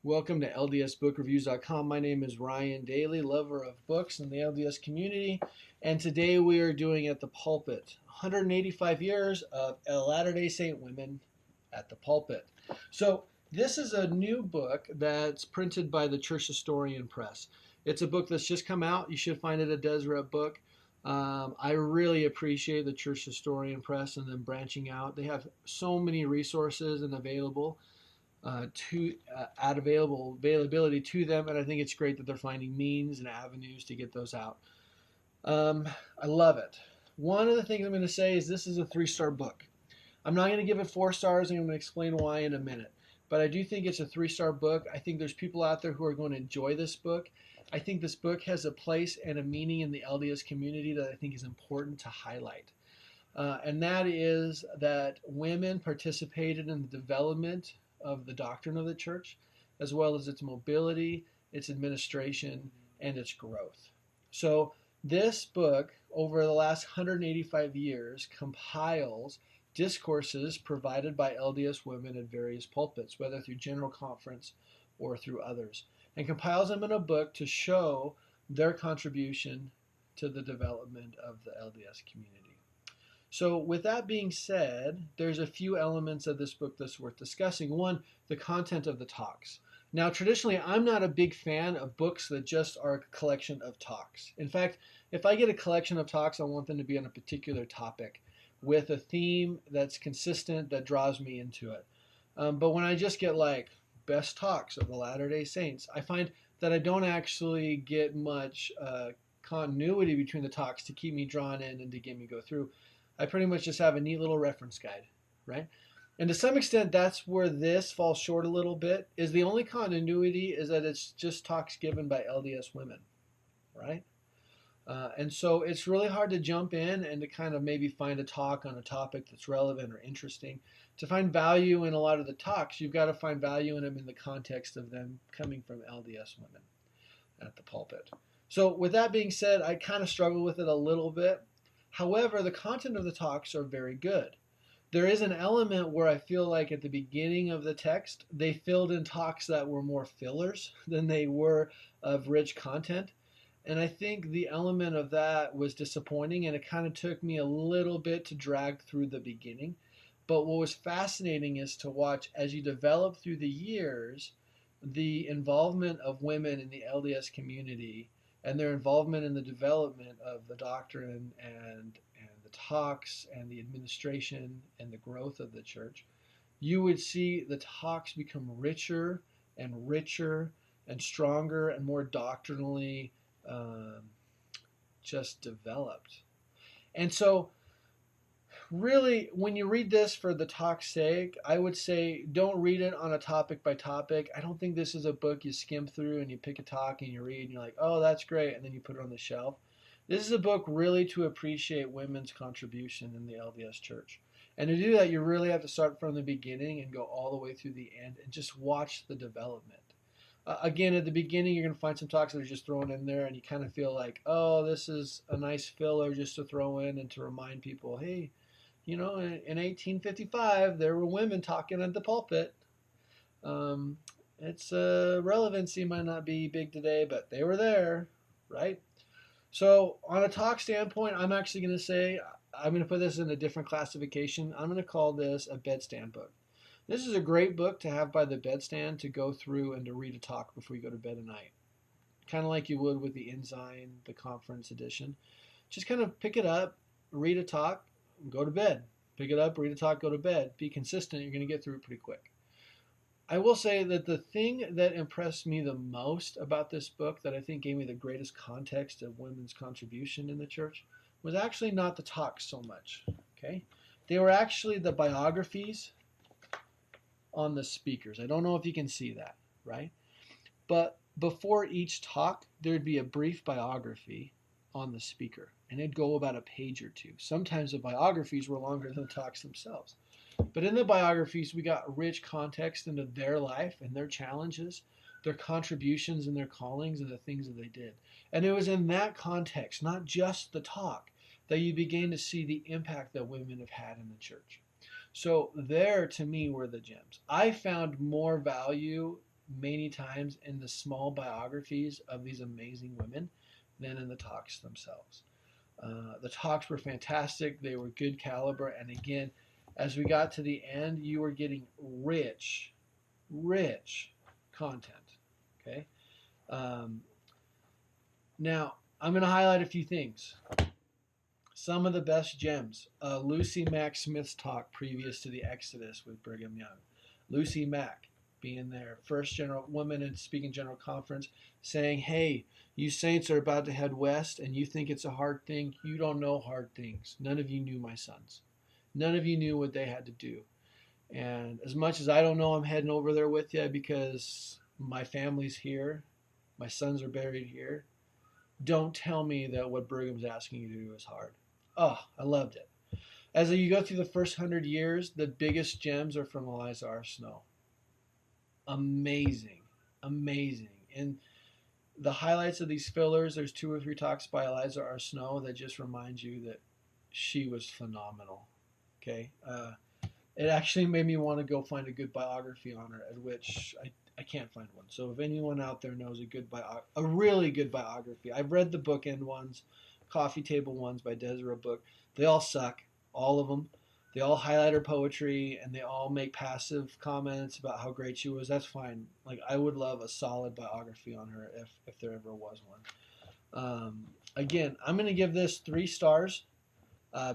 Welcome to LDSBookReviews.com. My name is Ryan Daly, lover of books and the LDS community, and today we are doing At the Pulpit, 185 years of Latter-day Saint women at the pulpit. So this is a new book that's printed by the Church Historian Press. It's a book that's just come out. You should find it at Deseret Book. I really appreciate the Church Historian Press and them branching out. They have so many resources and available. Availability to them, and I think it's great that they're finding means and avenues to get those out. I love it. One of the things I'm going to say is this is a 3-star book. I'm not going to give it 4 stars, and I'm going to explain why in a minute. But I do think it's a 3-star book. I think there's people out there who are going to enjoy this book. I think this book has a place and a meaning in the LDS community that I think is important to highlight. And that is that women participated in the development of the doctrine of the church, as well as its mobility, its administration, and its growth. So this book, over the last 185 years, compiles discourses provided by LDS women at various pulpits, whether through General Conference or through others, and compiles them in a book to show their contribution to the development of the LDS community. So with that being said, there's a few elements of this book that's worth discussing. One, the content of the talks. Now, traditionally, I'm not a big fan of books that just are a collection of talks. In fact, if I get a collection of talks, I want them to be on a particular topic with a theme that's consistent, that draws me into it. But when I just get like best talks of the Latter-day Saints, I find that I don't actually get much continuity between the talks to keep me drawn in and to get me go through. I pretty much just have a neat little reference guide, right? And to some extent, that's where this falls short a little bit, is the only continuity is that it's just talks given by LDS women, right? And so it's really hard to jump in and to kind of maybe find a talk on a topic that's relevant or interesting. To find value in a lot of the talks, you've got to find value in them in the context of them coming from LDS women at the pulpit. So with that being said, I kind of struggle with it a little bit. However, the content of the talks are very good. There is an element where I feel like at the beginning of the text, they filled in talks that were more fillers than they were of rich content. And I think the element of that was disappointing, and it kind of took me a little bit to drag through the beginning. But what was fascinating is to watch as you develop through the years, the involvement of women in the LDS community and their involvement in the development of the doctrine and the talks and the administration and the growth of the church, you would see the talks become richer and stronger and more doctrinally just developed. And so really, when you read this for the talk's sake, I would say don't read it on a topic by topic. I don't think this is a book you skim through and you pick a talk and you read and you're like, oh, that's great, and then you put it on the shelf. This is a book really to appreciate women's contribution in the LDS Church. And to do that, you really have to start from the beginning and go all the way through the end and just watch the development. Again, at the beginning, you're going to find some talks that are just thrown in there and you kind of feel like, oh, this is a nice filler just to throw in and to remind people, hey, you know, in 1855, there were women talking at the pulpit. Its relevancy might not be big today, but they were there, right? So on a talk standpoint, I'm actually going to say, I'm going to put this in a different classification. I'm going to call this a bedstand book. This is a great book to have by the bedstand to go through and to read a talk before you go to bed at night. Kind of like you would with the Ensign, the conference edition. Just kind of pick it up, read a talk, go to bed. Pick it up, read a talk, go to bed. Be consistent. You're going to get through it pretty quick. I will say that the thing that impressed me the most about this book, that I think gave me the greatest context of women's contribution in the church, was actually not the talks so much. Okay, they were actually the biographies on the speakers. I don't know if you can see that, right? But before each talk, there'd be a brief biography on the speaker, and it'd go about a page or two. Sometimes the biographies were longer than the talks themselves. But in the biographies, we got rich context into their life and their challenges, their contributions and their callings and the things that they did. And it was in that context, not just the talk, that you begin to see the impact that women have had in the church. So there, to me, were the gems. I found more value many times in the small biographies of these amazing women than in the talks themselves. The talks were fantastic. They were good caliber. And again, as we got to the end, you were getting rich, rich content. Okay. Um, Now, I'm going to highlight a few things. Some of the best gems. Lucy Mack Smith's talk previous to the Exodus with Brigham Young. Lucy Mack being there, first general woman in speaking general conference, saying, hey, you saints are about to head west and you think it's a hard thing. You don't know hard things. None of you knew my sons. None of you knew what they had to do. And as much as I don't know I'm heading over there with you because my family's here, my sons are buried here, don't tell me that what Brigham's asking you to do is hard. Oh, I loved it. As you go through the first 100 years, the biggest gems are from Eliza R. Snow. Amazing. Amazing. And the highlights of these fillers, there's 2 or 3 talks by Eliza R. Snow that just remind you that she was phenomenal. Okay? It actually made me want to go find a good biography on her, at which I can't find one. So if anyone out there knows a really good biography, I've read the bookend ones, coffee table ones by Deseret Book. They all suck, all of them. They all highlight her poetry and they all make passive comments about how great she was. That's fine. Like I would love a solid biography on her if there ever was one. Again, I'm going to give this 3 stars.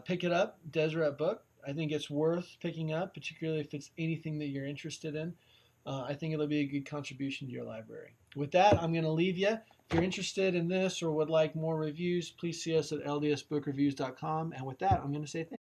Pick it up, Deseret Book. I think it's worth picking up, particularly if it's anything that you're interested in. I think it'll be a good contribution to your library. With that, I'm going to leave you. If you're interested in this or would like more reviews, please see us at ldsbookreviews.com. And with that, I'm going to say thanks.